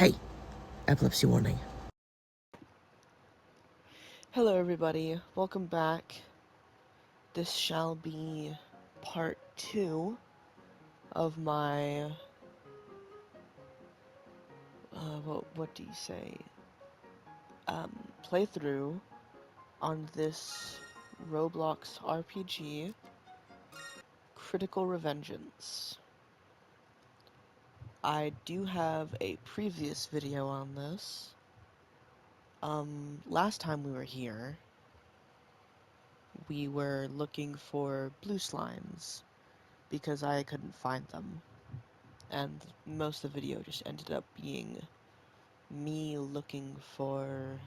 Hey, epilepsy warning. Hello everybody, welcome back. This shall be part 2 of my, what do you say, playthrough on this Roblox RPG, Critical Revengeance. I do have a previous video on this. Last time we were here, we were looking for blue slimes, because I couldn't find them. And most of the video just ended up being me looking for...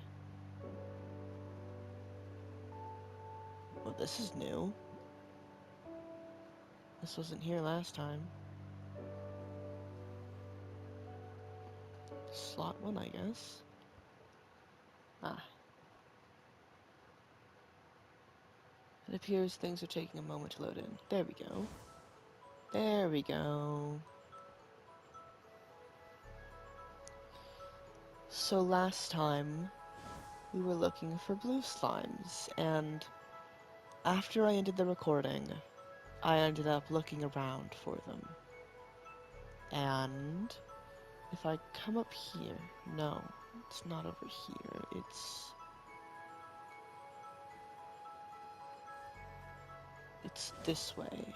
Well, this is new. This wasn't here last time. Slot 1, I guess. Ah. It appears things are taking a moment to load in. There we go. There we go. So last time, we were looking for blue slimes, and after I ended the recording, I ended up looking around for them. And if I come up here, no, it's not over here, it's this way.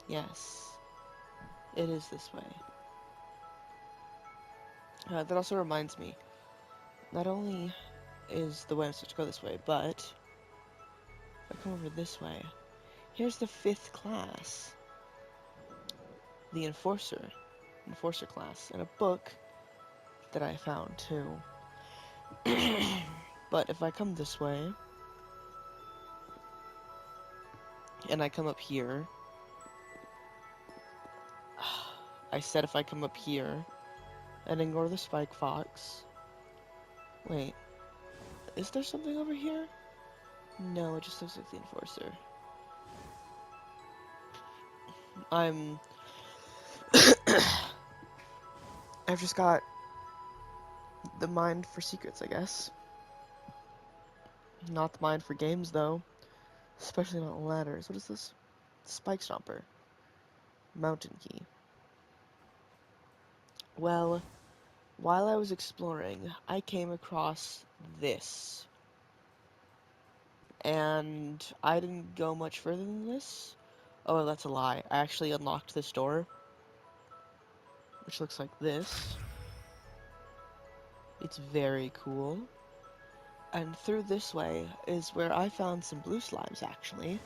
Yes, it is this way. That also reminds me, not only is the way I'm supposed to go this way, but if I come over this way, here's the 5th class, the Enforcer class, and a book that I found too. But if I come this way, and I come up here, I said if I come up here, and ignore the spike fox, wait, is there something over here? No, it just looks like the Enforcer. I've just got the mind for secrets, I guess. Not the mind for games, though. Especially not ladders. What is this? Spike Stomper. Mountain Key. Well, while I was exploring, I came across this. And I didn't go much further than this. Oh, that's a lie. I actually unlocked this door, which looks like this. It's very cool. And through this way is where I found some blue slimes, actually.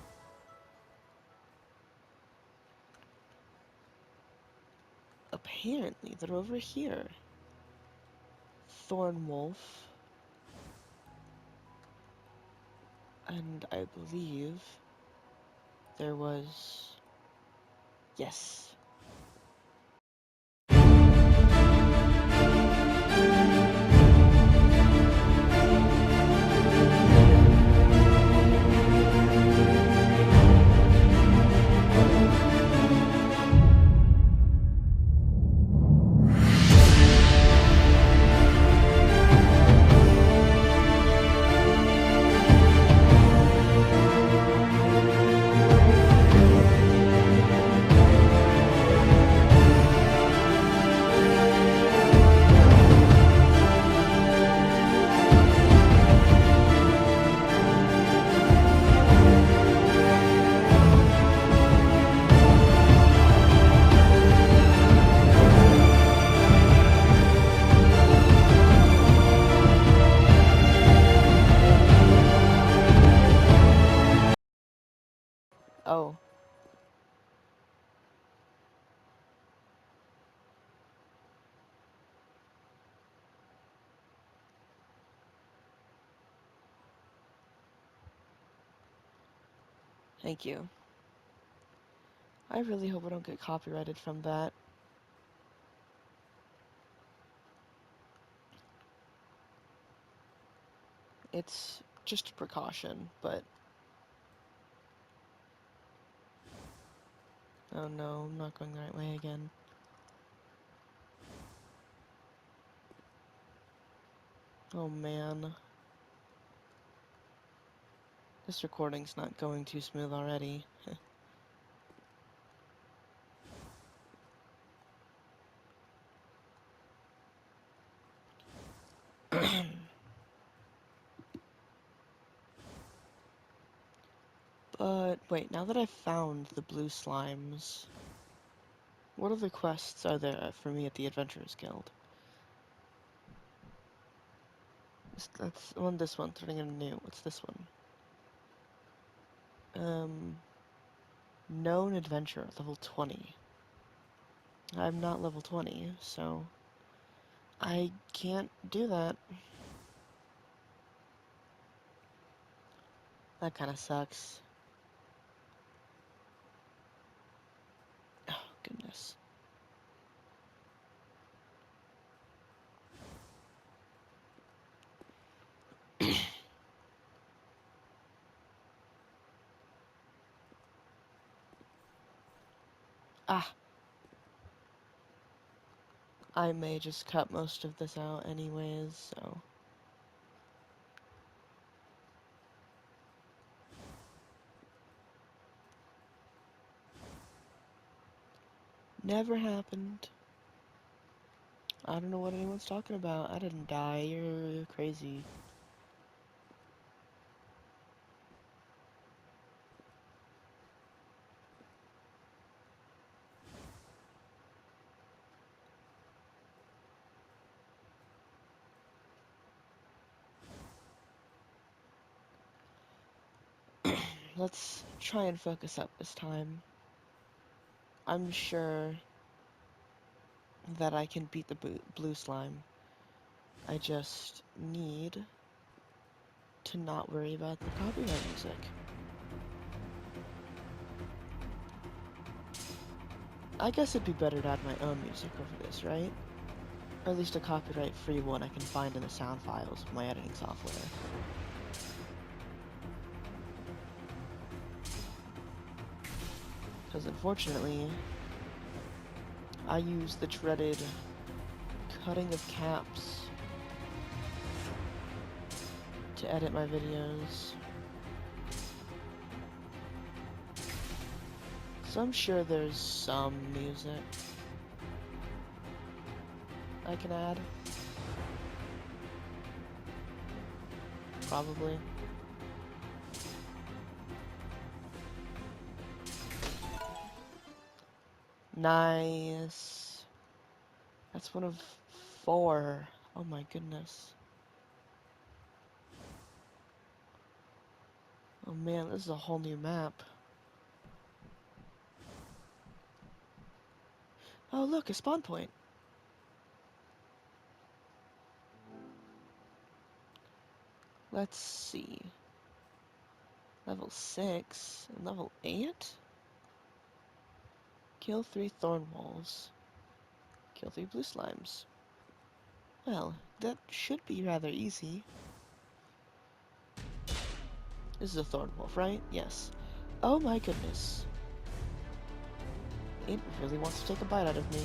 Apparently, they're over here. Thorn Wolf. And I believe there was... Yes. Oh. Thank you. I really hope I don't get copyrighted from that. It's just a precaution, but... Oh no, I'm not going the right way again. Oh man. This recording's not going too smooth already. But, wait, now that I've found the blue slimes, what other quests are there for me at the Adventurers Guild? That's this one, turning into new. What's this one? Known adventurer, level 20. I'm not level 20, so I can't do that. That kind of sucks. Oh, goodness. Ah, I may just cut most of this out anyways, so... Never happened. I don't know what anyone's talking about. I didn't die. You're crazy. Let's try and focus up this time. I'm sure that I can beat the blue slime. I just need to not worry about the copyright music. I guess it'd be better to add my own music over this, right? Or at least a copyright-free one I can find in the sound files of my editing software. Because unfortunately, I use the dreaded cutting of caps to edit my videos. So I'm sure there's some music I can add. Probably. Nice. That's one of 4. Oh my goodness. Oh man, this is a whole new map. Oh look, a spawn point. Let's see. Level 6 and level 8? Kill 3 thorn walls. Kill 3 blue slimes. Well, that should be rather easy. This is a thorn wolf, right? Yes. Oh my goodness. It really wants to take a bite out of me.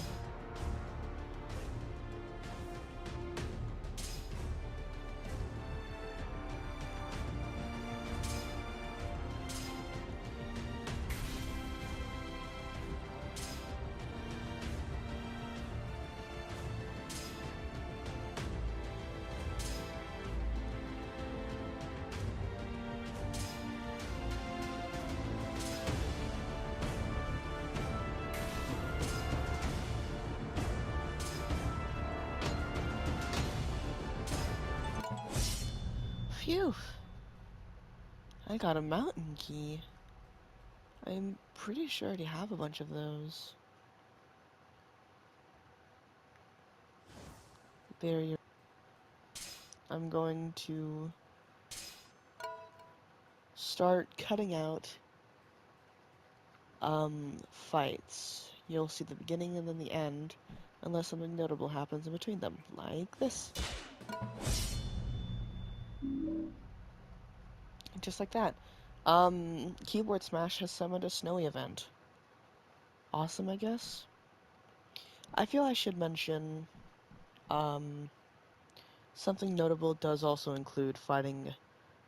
Phew. I got a mountain key. I'm pretty sure I already have a bunch of those. Barrier. I'm going to start cutting out fights. You'll see the beginning and then the end, unless something notable happens in between them, like this. Just like that. Keyboard Smash has summoned a snowy event. Awesome, I guess? I feel I should mention, Something notable does also include fighting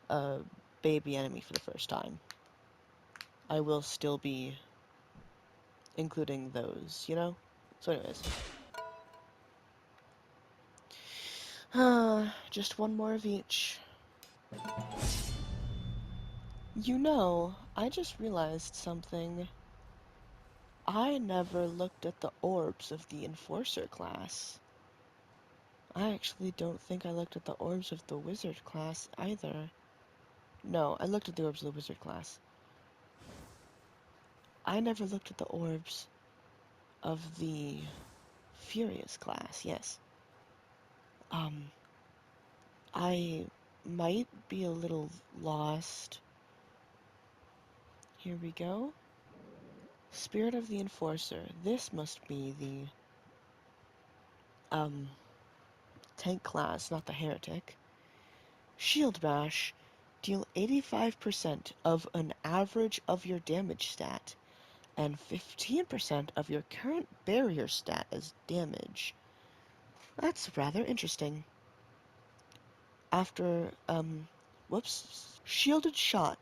a baby enemy for the first time. I will still be including those, you know? So anyways. Just one more of each. You know, I just realized something. I never looked at the orbs of the Enforcer class. I actually don't think I looked at the orbs of the Wizard class either. No, I looked at the orbs of the Wizard class. I never looked at the orbs of the Furious class, yes. I might be a little lost. Here we go. Spirit of the Enforcer. This must be the, tank class, not the Heretic. Shield Bash. Deal 85% of an average of your damage stat and 15% of your current barrier stat as damage. That's rather interesting. After, Shielded Shot.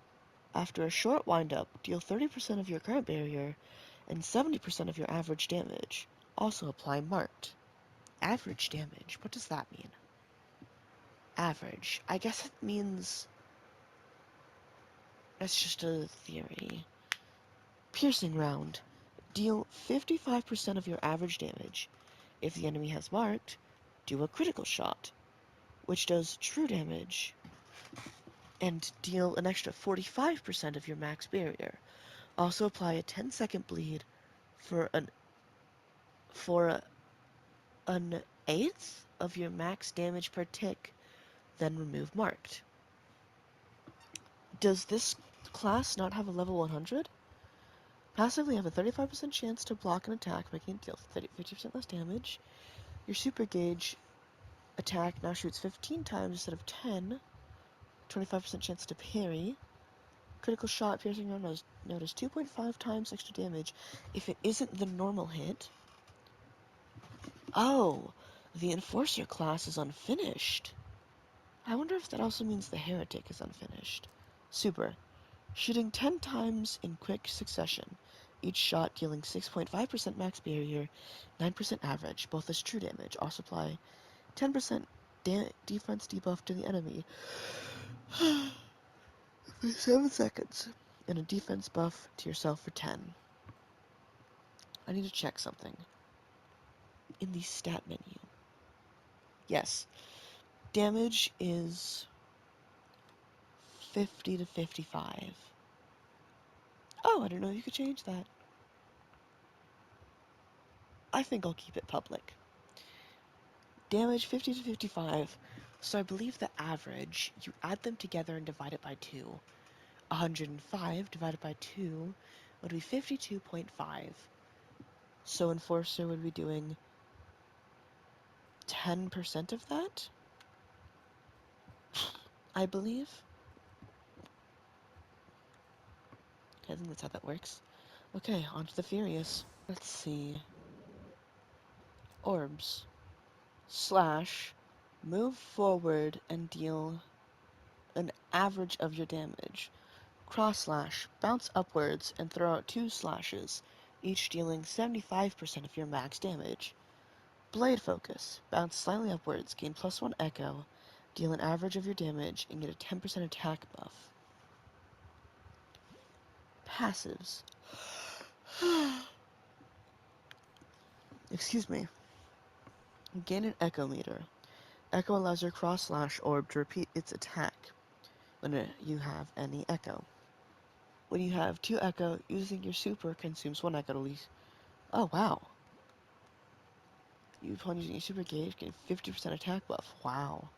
After a short windup, deal 30% of your current barrier and 70% of your average damage. Also apply Marked. Average damage, what does that mean? Average. I guess it means... That's just a theory. Piercing Round. Deal 55% of your average damage. If the enemy has Marked, do a critical shot, which does true damage, and deal an extra 45% of your max barrier. Also apply a 10-second bleed for an eighth of your max damage per tick, then remove Marked. Does this class not have a level 100? Passively have a 35% chance to block an attack, making it deal 50% less damage. Your super gauge attack now shoots 15 times instead of 10. 25% chance to parry. Critical shot piercing round notice 2.5 times extra damage if it isn't the normal hit. Oh, the Enforcer class is unfinished. I wonder if that also means the Heretic is unfinished. Super. Shooting 10 times in quick succession. Each shot dealing 6.5% max barrier, 9% average, both as true damage. Also apply 10% defense debuff to the enemy for 7 seconds, and a defense buff to yourself for 10. I need to check something. In the stat menu. Yes. Damage is 50 to 55. Oh, I didn't know you could change that. I think I'll keep it public. Damage 50 to 55. So I believe the average, you add them together and divide it by 2. 105 divided by 2 would be 52.5. So Enforcer would be doing 10% of that, I believe. I think that's how that works. Okay, on to the Furious. Let's see. Orbs. Slash. Move forward and deal an average of your damage. Cross slash. Bounce upwards and throw out 2 slashes, each dealing 75% of your max damage. Blade Focus. Bounce slightly upwards, gain +1 echo, deal an average of your damage, and get a 10% attack buff. Passives. Excuse me. Gain an Echo meter. Echo allows your cross slash orb to repeat its attack when you have any Echo. When you have 2 Echo, using your super consumes 1 Echo to release. Oh, wow. Upon using your super gauge, gain 50% attack buff. Wow.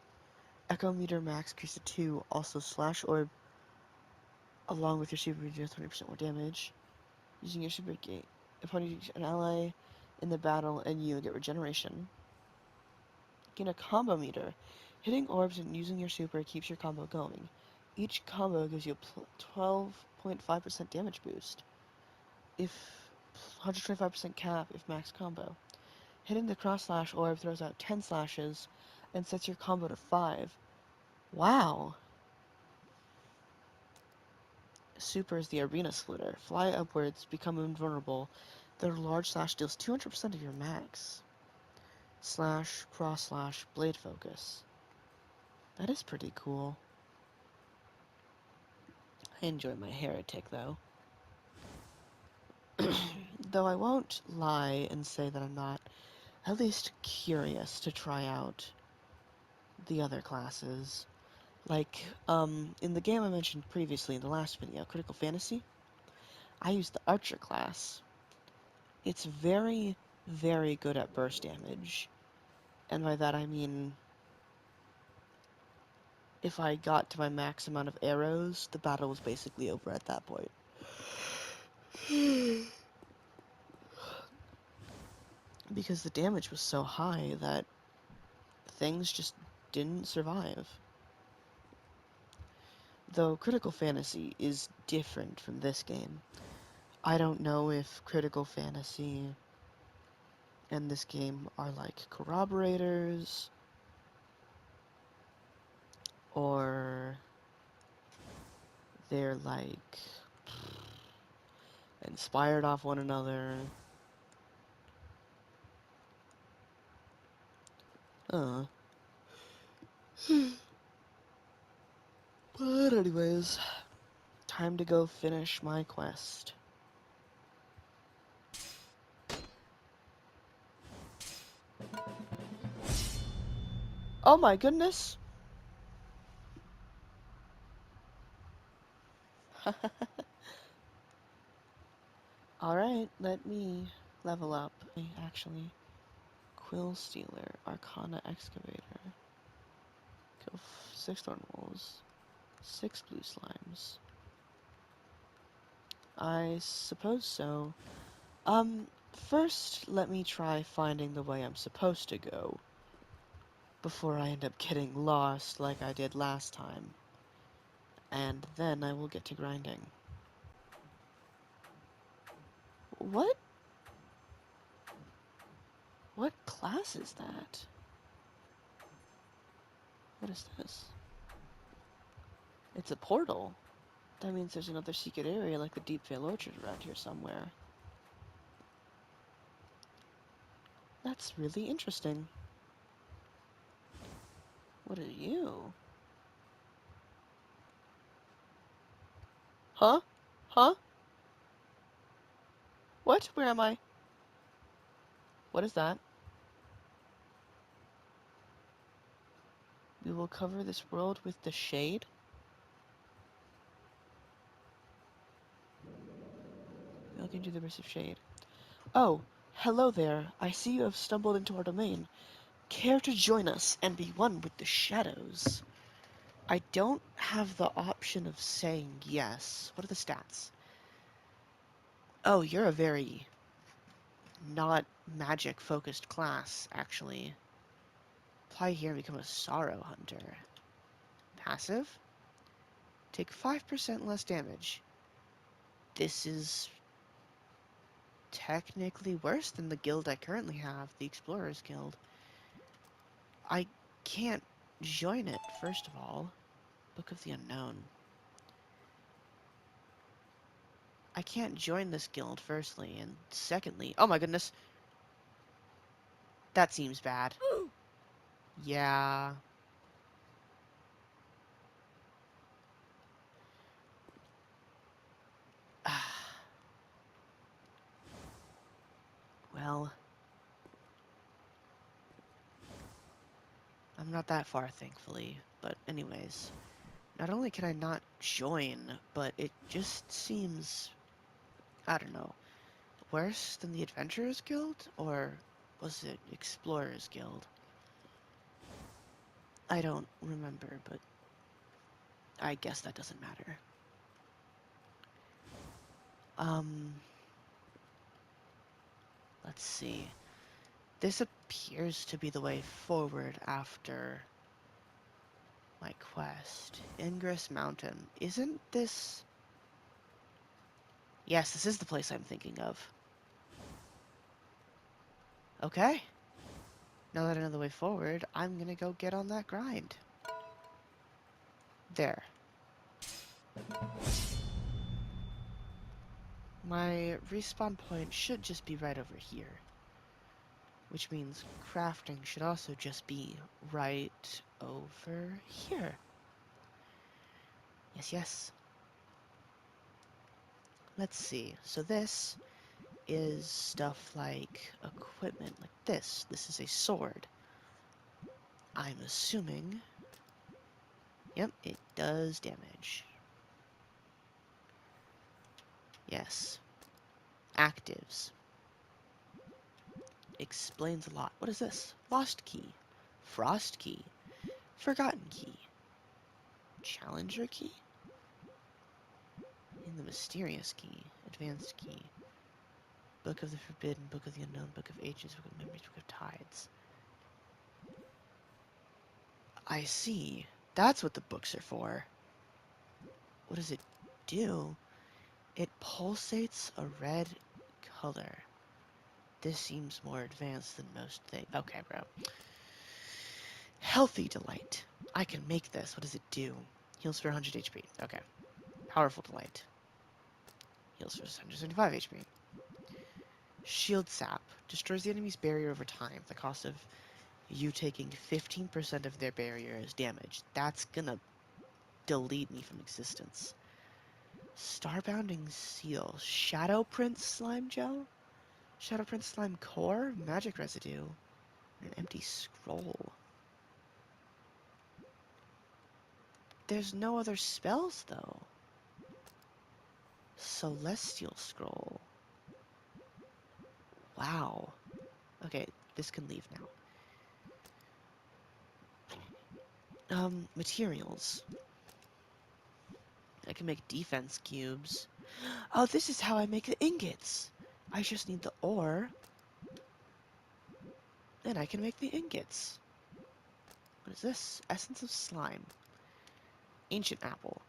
Echo meter max increase to 2. Also, slash orb along with your super deals 20% more damage. Using your super gauge. Upon using an ally in the battle and you get regeneration. Gain a combo meter. Hitting orbs and using your super keeps your combo going. Each combo gives you a 12.5% damage boost. If 125% cap if max combo. Hitting the cross slash orb throws out 10 slashes, and sets your combo to 5. Wow. Super is the arena splitter. Fly upwards, become invulnerable. Their large slash deals 200% of your max. Slash, cross slash, blade focus. That is pretty cool. I enjoy my heretic though. Though I won't lie and say that I'm not at least curious to try out the other classes. Like, in the game I mentioned previously in the last video, Critical Fantasy, I used the Archer class. It's very, very good at burst damage. And by that I mean, if I got to my max amount of arrows, the battle was basically over at that point. Because the damage was so high that things just didn't survive. Though Critical Fantasy is different from this game. I don't know if Critical Fantasy and this game are like corroborators, or they're like inspired off one another. Uh. But anyways, time to go finish my quest. Oh my goodness! Alright, let me level up. Actually, Quill Stealer, Arcana Excavator. Kill 6 thorn wolves, 6 blue slimes. I suppose so. First let me try finding the way I'm supposed to go before I end up getting lost like I did last time. And then I will get to grinding. What? What class is that? What is this? It's a portal. That means there's another secret area like the Deep Vale Orchard around here somewhere. That's really interesting. What are you? Huh? Huh? What? Where am I? What is that? We will cover this world with the shade? Look into the abyss of shade. Oh, hello there. I see you have stumbled into our domain. Care to join us and be one with the shadows? I don't have the option of saying yes. What are the stats? Oh, you're a very not magic-focused class, actually. Apply here and become a Sorrow Hunter. Passive? Take 5% less damage. This is technically worse than the guild I currently have, the Explorers Guild. I can't join it, first of all. Book of the Unknown. I can't join this guild, firstly, and secondly... Oh my goodness! That seems bad. Yeah... Well... I'm not that far, thankfully. But anyways... Not only can I not join, but it just seems... I don't know. Worse than the Adventurers Guild? Or was it Explorers Guild? I don't remember, but I guess that doesn't matter. Let's see. This appears to be the way forward after my quest. Ingress Mountain. Isn't this... Yes, this is the place I'm thinking of. Okay. Now that I know the way forward, I'm gonna go get on that grind. There. My respawn point should just be right over here. Which means crafting should also just be right over here. Yes, yes. Let's see. So this is stuff like equipment, like this. This is a sword. I'm assuming... Yep, it does damage. Yes. Actives. Explains a lot. What is this? Lost key. Frost key. Forgotten key. Challenger key? And the mysterious key. Advanced key. Book of the Forbidden, Book of the Unknown, Book of Ages, Book of Memories, Book of Tides. I see. That's what the books are for. What does it do? It pulsates a red color. This seems more advanced than most things. Okay, bro. Healthy Delight. I can make this. What does it do? Heals for 100 HP. Okay. Powerful Delight. Heals for 175 HP. Shield Sap. Destroys the enemy's barrier over time. The cost of you taking 15% of their barrier as damage. That's gonna delete me from existence. Starbounding Seal. Shadowprint Slime Gel? Shadowprint Slime Core? Magic Residue. An empty scroll. There's no other spells, though. Celestial Scroll. Wow. Okay, this can leave now. Materials. I can make defense cubes. Oh, this is how I make the ingots. I just need the ore. And I can make the ingots. What is this? Essence of Slime. Ancient Apple.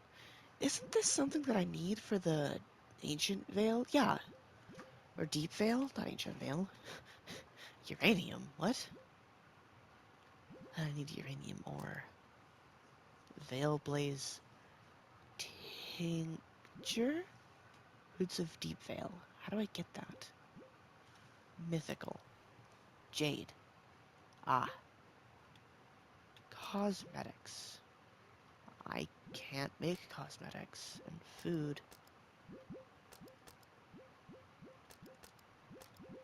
Isn't this something that I need for the Ancient Veil? Yeah. Or Deep Veil? Not Ancient Veil. Uranium. What? I need uranium ore. Veil Blaze Tincture? Roots of Deep Veil. How do I get that? Mythical. Jade. Ah. Cosmetics. I can't make cosmetics. And food.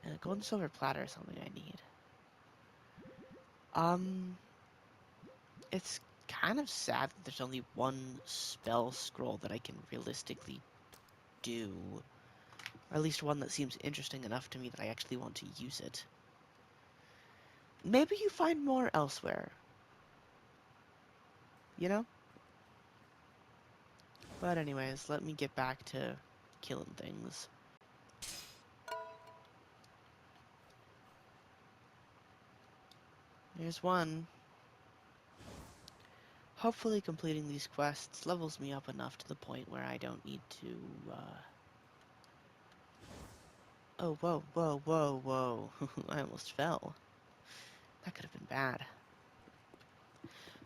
And a gold and silver platter is something I need. It's kind of sad that there's only one spell scroll that I can realistically do. Or at least one that seems interesting enough to me that I actually want to use it. Maybe you find more elsewhere. You know? But anyways, let me get back to killing things. There's one. Hopefully completing these quests levels me up enough to the point where I don't need to, Oh, whoa, whoa, whoa, whoa. I almost fell. That could have been bad.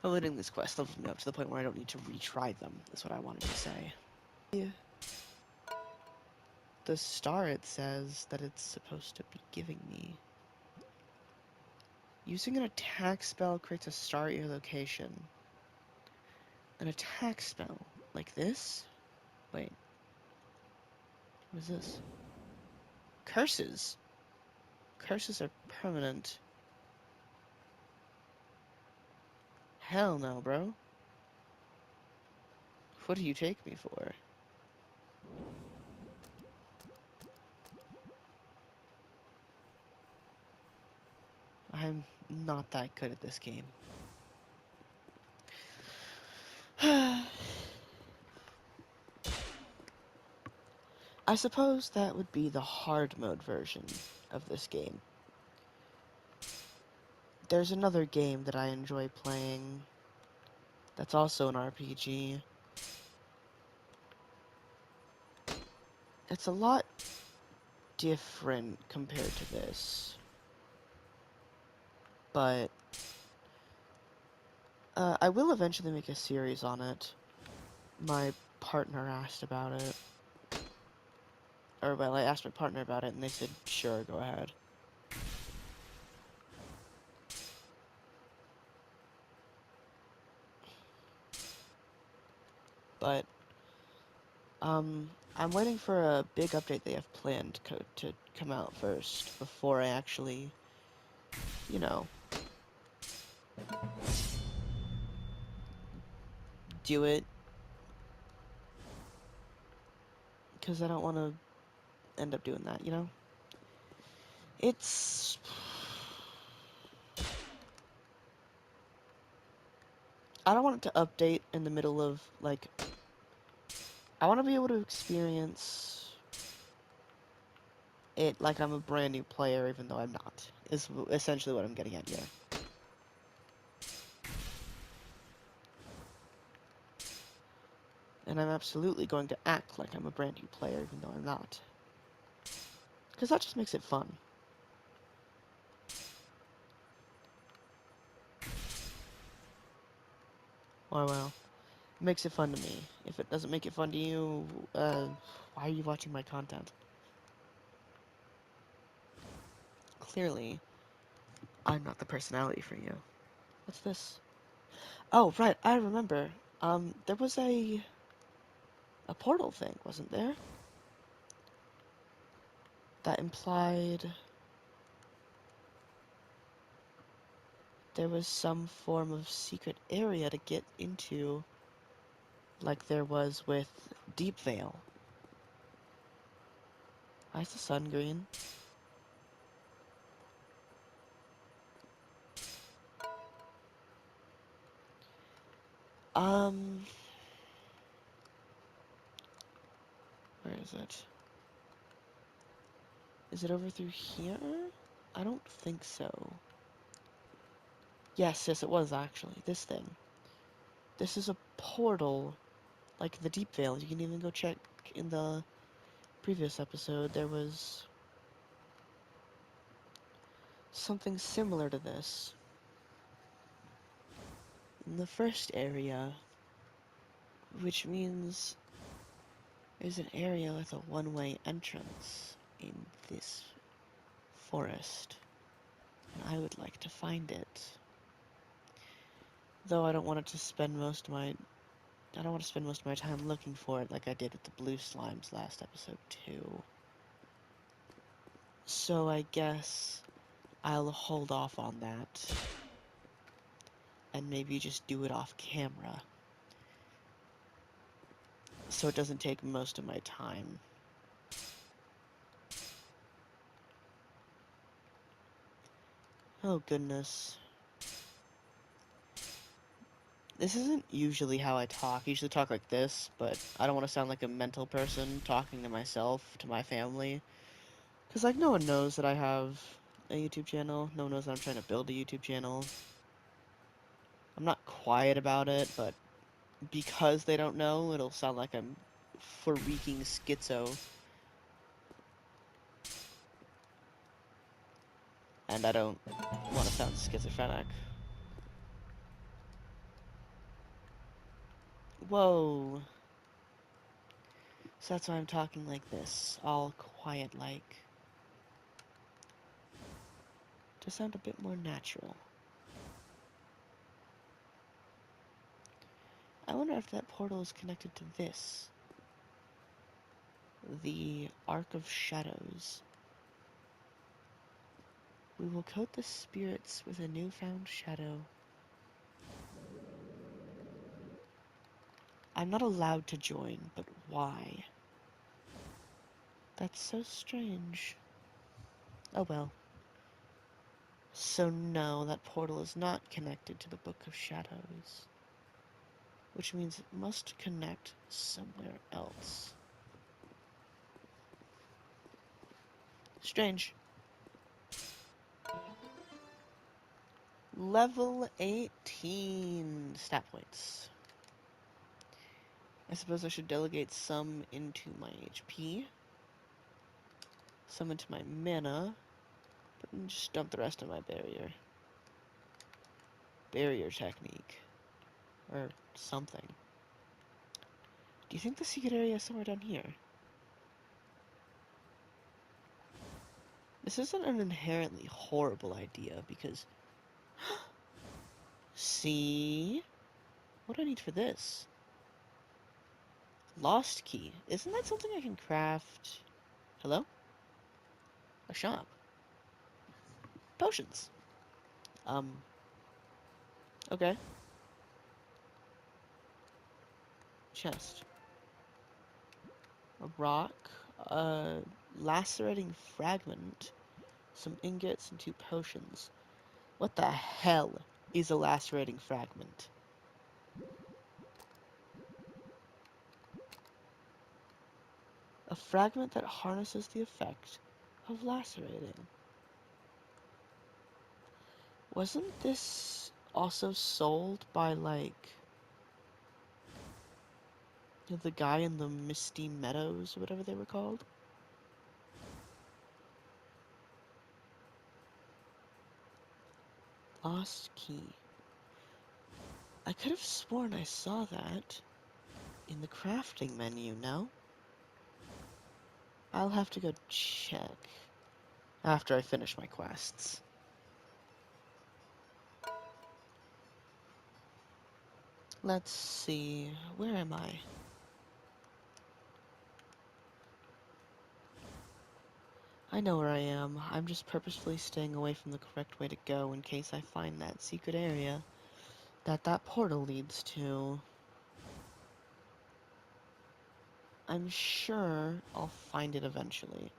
Completing this quest levels me up to the point where I don't need to retry them, is what I wanted to say. Yeah. The star, it says that it's supposed to be giving me. Using an attack spell creates a star at your location. An attack spell? Like this? Wait. What is this? Curses! Curses are permanent. Hell no, bro. What do you take me for? I'm not that good at this game. I suppose that would be the hard mode version of this game. There's another game that I enjoy playing that's also an RPG. It's a lot different compared to this. but I will eventually make a series on it. My partner asked about it. Or, well, I asked my partner about it, and they said, sure, go ahead. But, I'm waiting for a big update they have planned to come out first, before I actually, you know, do it. Because I don't want to end up doing that, you know? It's... I don't want it to update in the middle of, like... I want to be able to experience it like I'm a brand new player, even though I'm not, is essentially what I'm getting at here. And I'm absolutely going to act like I'm a brand new player, even though I'm not. Because that just makes it fun. Oh well. It makes it fun to me. If it doesn't make it fun to you, why are you watching my content? Clearly, I'm not the personality for you. What's this? Oh, right, I remember. There was a portal thing, wasn't there? That implied there was some form of secret area to get into, like there was with Deep Veil. Why is the sun green? Um, where is it? Is it over through here? I don't think so. Yes, yes, it was actually. This thing. This is a portal, like the Deep Veil. You can even go check in the previous episode. There was something similar to this in the first area, which means there's an area with a one-way entrance in this forest, and I would like to find it. Though I don't want it to spend most of my I don't want to spend most of my time looking for it like I did with the blue slimes last episode too. So I guess I'll hold off on that and maybe just do it off camera so it doesn't take most of my time. Oh goodness. This isn't usually how I talk. I usually talk like this, but I don't want to sound like a mental person talking to myself, to my family. Because, like, no one knows that I have a YouTube channel. No one knows that I'm trying to build a YouTube channel. I'm not quiet about it, but because they don't know, it'll sound like I'm freaking schizo. And I don't want to sound schizophrenic. Whoa. So that's why I'm talking like this, all quiet-like. To sound a bit more natural. I wonder if that portal is connected to this. The Arc of Shadows. We will coat the spirits with a newfound shadow. I'm not allowed to join, but why? That's so strange. Oh well. So no, that portal is not connected to the Book of Shadows. Which means it must connect somewhere else. Strange. Level 18 stat points. I suppose I should delegate some into my HP, some into my mana, but just dump the rest in my barrier. barrier technique. Or something. Do you think the secret area is somewhere down here? This isn't an inherently horrible idea because... See? What do I need for this? Lost key. Isn't that something I can craft? Hello? A shop. Potions. Okay. Chest. A rock. A lacerating fragment. Some ingots and 2 potions. What the hell is a lacerating fragment? A fragment that harnesses the effect of lacerating. Wasn't this also sold by, like, the guy in the Misty Meadows, or whatever they were called? Lost key. I could have sworn I saw that in the crafting menu, no? I'll have to go check after I finish my quests. Let's see, where am I? I know where I am. I'm just purposefully staying away from the correct way to go in case I find that secret area that portal leads to. I'm sure I'll find it eventually.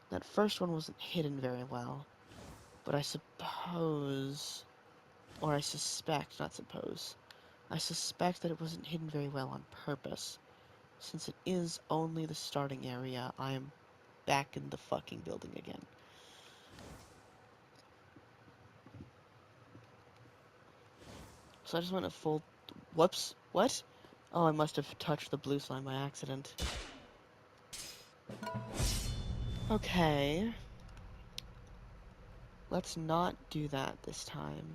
That first one wasn't hidden very well, but I suppose, or I suspect, not suppose, I suspect that it wasn't hidden very well on purpose. Since it is only the starting area, I am back in the fucking building again. So I just went a full... Whoops. What? Oh, I must have touched the blue slime by accident. Okay. Let's not do that this time.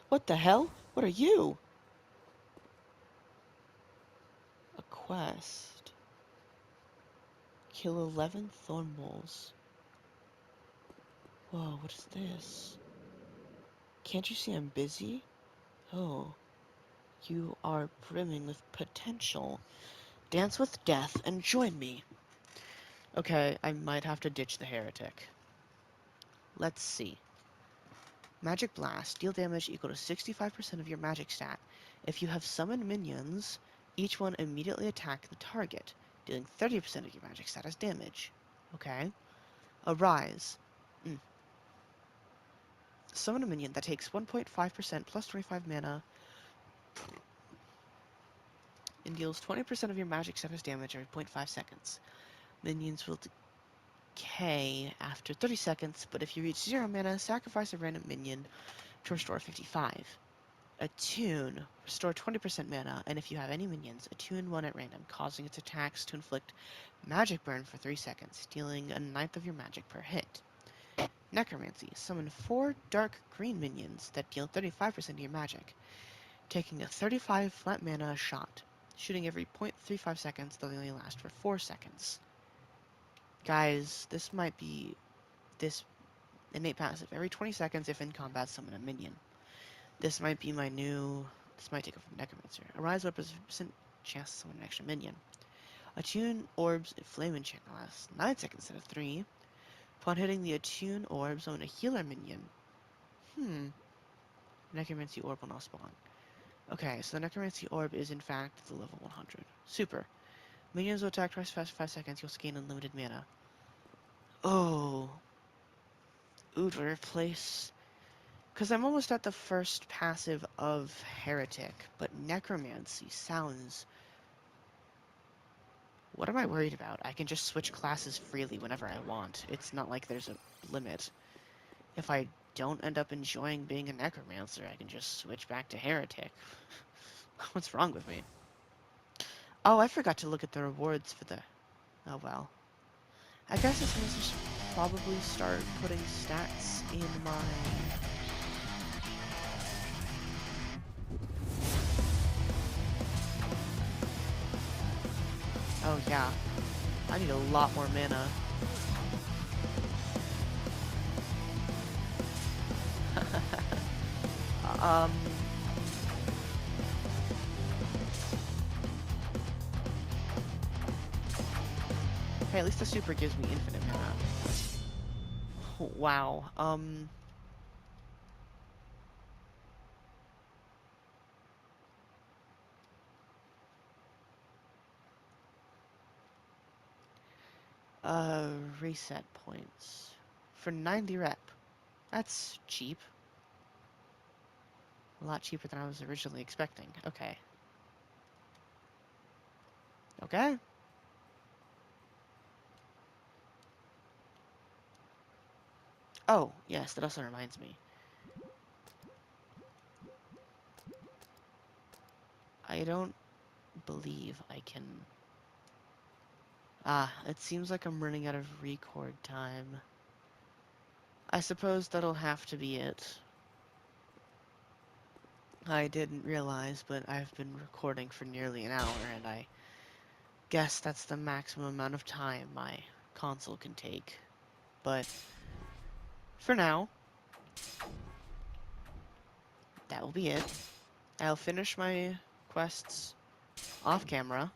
What the hell? What are you? A quest. Kill 11 thorn moles. Whoa, what is this? Can't you see I'm busy? Oh. You are brimming with potential. Dance with death and join me. Okay, I might have to ditch the heretic. Let's see. Magic Blast. Deal damage equal to 65% of your magic stat. If you have summoned minions, each one immediately attack the target, dealing 30% of your magic stat as damage. Okay. Arise. Summon a minion that takes 1.5% plus 25 mana and deals 20% of your magic stat as damage every 0.5 seconds. Minions will decay after 30 seconds, but if you reach 0 mana, sacrifice a random minion to restore 55. Attune. Restore 20% mana, and if you have any minions, attune one at random, causing its attacks to inflict magic burn for 3 seconds, dealing a ninth of your magic per hit. Necromancy. Summon 4 dark green minions that deal 35% of your magic, taking a 35 flat mana shot. Shooting every 0.35 seconds, they'll only last for 4 seconds. Guys, this might be this innate passive. Every 20 seconds, if in combat, summon a minion. This might be my new... This might take over the Necromancer. Arise weapons percent chance to summon an extra minion. Attune orbs flame enchant lasts 9 seconds instead of 3. Upon hitting the attune orb, summon a healer minion. Necromancy orb will now spawn. Okay, so the Necromancy orb is in fact the level 100. Super. Minions will attack twice fast for 5 seconds. You'll gain unlimited mana. Oh. Ooh, to replace... Because I'm almost at the first passive of Heretic, but Necromancy sounds... What am I worried about? I can just switch classes freely whenever I want. It's not like there's a limit. If I don't end up enjoying being a necromancer, I can just switch back to heretic. What's wrong with me? Oh, I forgot to look at the rewards for the... Oh well. I guess this means I should probably start putting stats in my... Oh yeah, I need a lot more mana. um... Hey, at least the super gives me infinite mana. Wow, reset points. For 90 rep. That's cheap. A lot cheaper than I was originally expecting. Okay. Okay. Oh, yes, that also reminds me. I don't believe I can... Ah, it seems like I'm running out of record time. I suppose that'll have to be it. I didn't realize, but I've been recording for nearly an hour, and I guess that's the maximum amount of time my console can take. But for now, that will be it. I'll finish my quests off camera,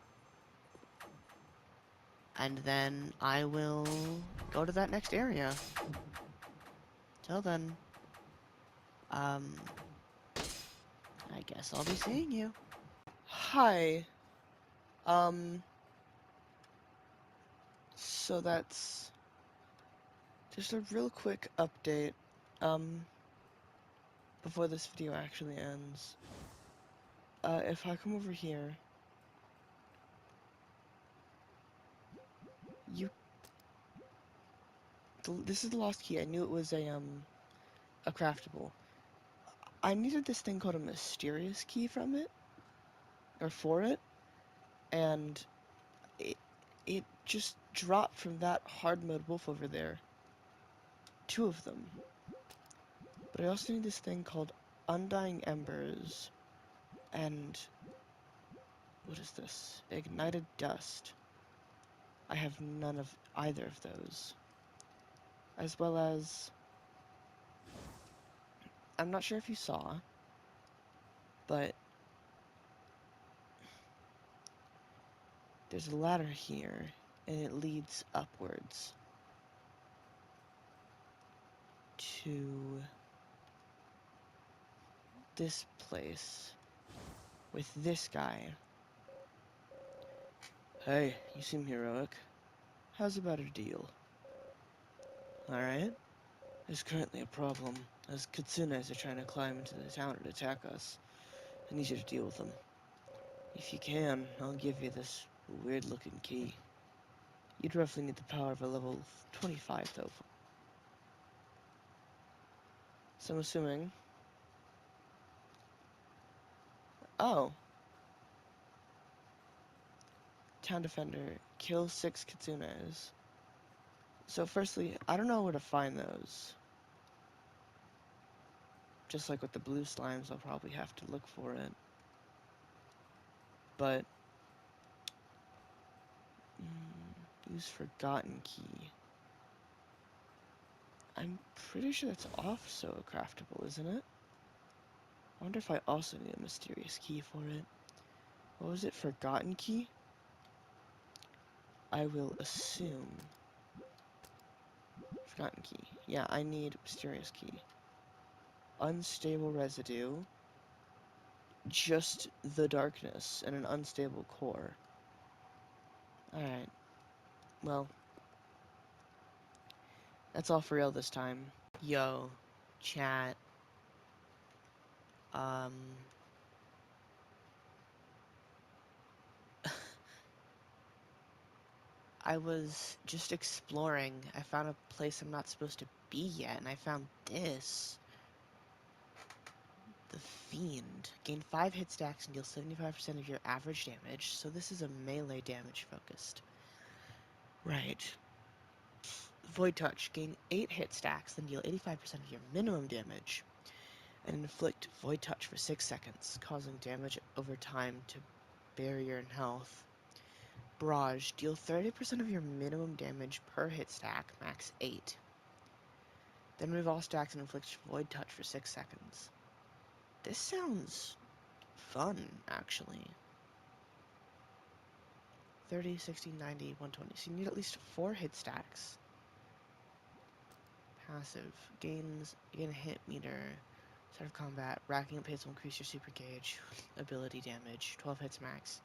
and then I will go to that next area. Till then, um, I guess I'll be seeing you. Hi. Um, so that's just a real quick update, before this video actually ends. If I come over here, you, this is the lost key. I knew it was a craftable. I needed this thing called a mysterious key from it, or for it, and it just dropped from that hard mode wolf over there. 2 of them. But I also need this thing called Undying Embers, and what is this? Ignited Dust. I have none of either of those. As well as, I'm not sure if you saw, but there's a ladder here, and it leads upwards to this place with this guy. Hey, you seem heroic. How's about a deal? Alright? There's currently a problem, as Kitsunes are trying to climb into the town and attack us. I need you to deal with them. If you can, I'll give you this weird-looking key. You'd roughly need the power of a level 25, though. So I'm assuming... Oh. Town Defender. Kill 6 Kitsunes. So firstly, I don't know where to find those. Just like with the blue slimes, I'll probably have to look for it. But... use Forgotten Key. I'm pretty sure that's also craftable, isn't it? I wonder if I also need a mysterious key for it. What was it? Forgotten Key? I will assume... Forgotten Key. Yeah, I need mysterious key. Unstable residue. Just the darkness and an unstable core. Alright. Well, that's all for real this time. Yo, chat. I was just exploring. I found a place I'm not supposed to be yet, and I found this. The Fiend. Gain 5 hit stacks and deal 75% of your average damage, so this is a melee damage focused. Right. Void Touch. Gain 8 hit stacks, then deal 85% of your minimum damage, and inflict Void Touch for 6 seconds, causing damage over time to barrier and health. Barrage. Deal 30% of your minimum damage per hit stack, max 8. Then remove all stacks and inflict Void Touch for 6 seconds. This sounds fun, actually. 30, 60, 90, 120. So you need at least 4 hit stacks. Passive. Gain a hit meter. Start of combat. Racking up hits will increase your super gauge. Ability damage. 12 hits max.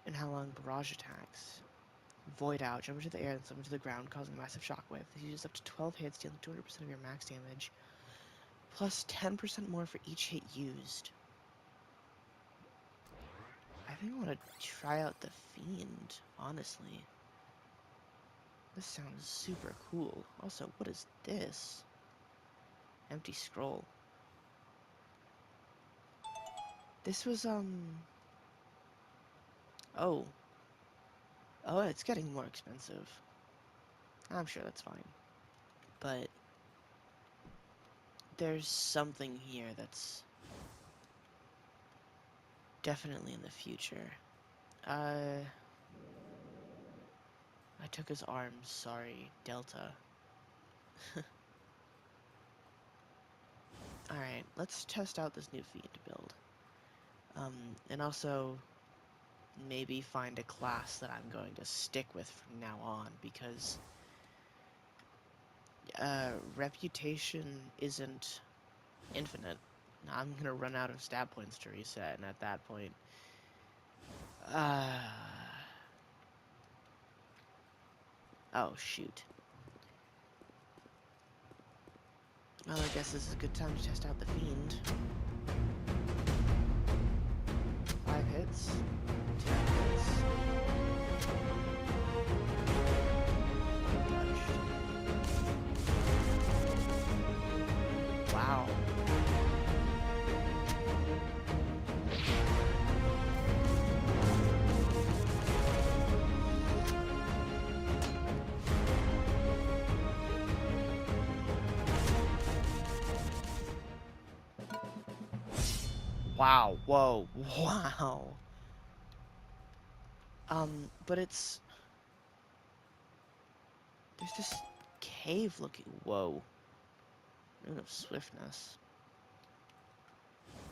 And how long barrage attacks. Void out. Jump into the air and summon to the ground, causing a massive shockwave. This uses up to 12 hits, dealing 200% of your max damage. Plus 10% more for each hit used. I think I want to try out the Fiend, honestly. This sounds super cool. Also, what is this? Empty scroll. This was, Oh. Oh, it's getting more expensive. I'm sure that's fine. But there's something here that's definitely in the future. I took his arms, sorry, Delta. Alright, let's test out this new Fiend build. And also maybe find a class that I'm going to stick with from now on, because reputation isn't infinite. I'm gonna run out of stat points to reset, and at that point, oh shoot. Well, I guess this is a good time to test out the Fiend. 5 hits, 10 hits. Touched. Wow. Wow, whoa, wow. But there's this cave looking, whoa. Moon of Swiftness.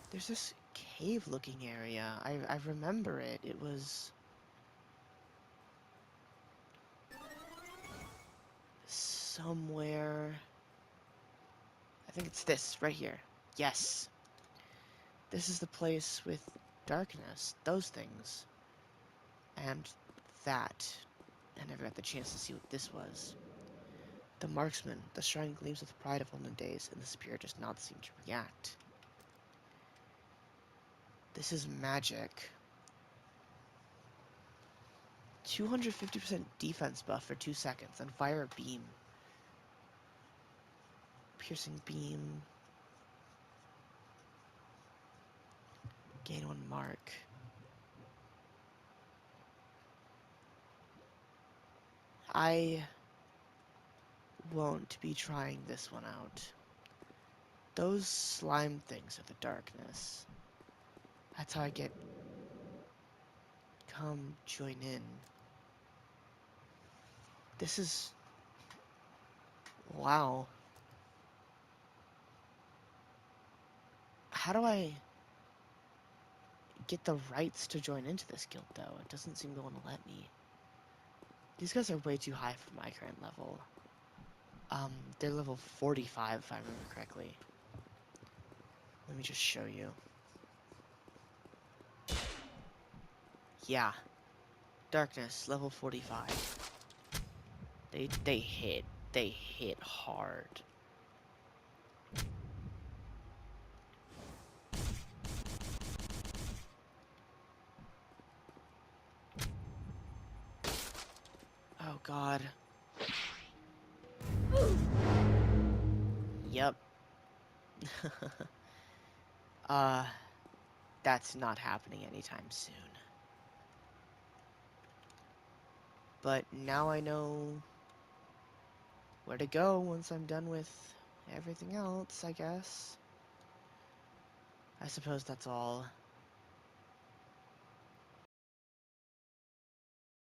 There's this cave looking area. I remember it. It was somewhere. I think it's this, right here. Yes. This is the place with darkness. Those things. And that. I never got the chance to see what this was. The marksman. The shrine gleams with pride of olden days, and the spirit does not seem to react. This is magic. 250% defense buff for 2 seconds, and fire a beam. Piercing beam. Gain 1 mark. I won't be trying this one out. Those slime things are the darkness. That's how I get... Come join in. This is... Wow. How do I get the rights to join into this guild, though? It doesn't seem to want to let me. These guys are way too high for my current level. They're level 45, if I remember correctly. Let me just show you. Yeah. Darkness, level 45. They hit hard. Oh god. Uh, that's not happening anytime soon. But now I know where to go once I'm done with everything else, I guess. I suppose that's all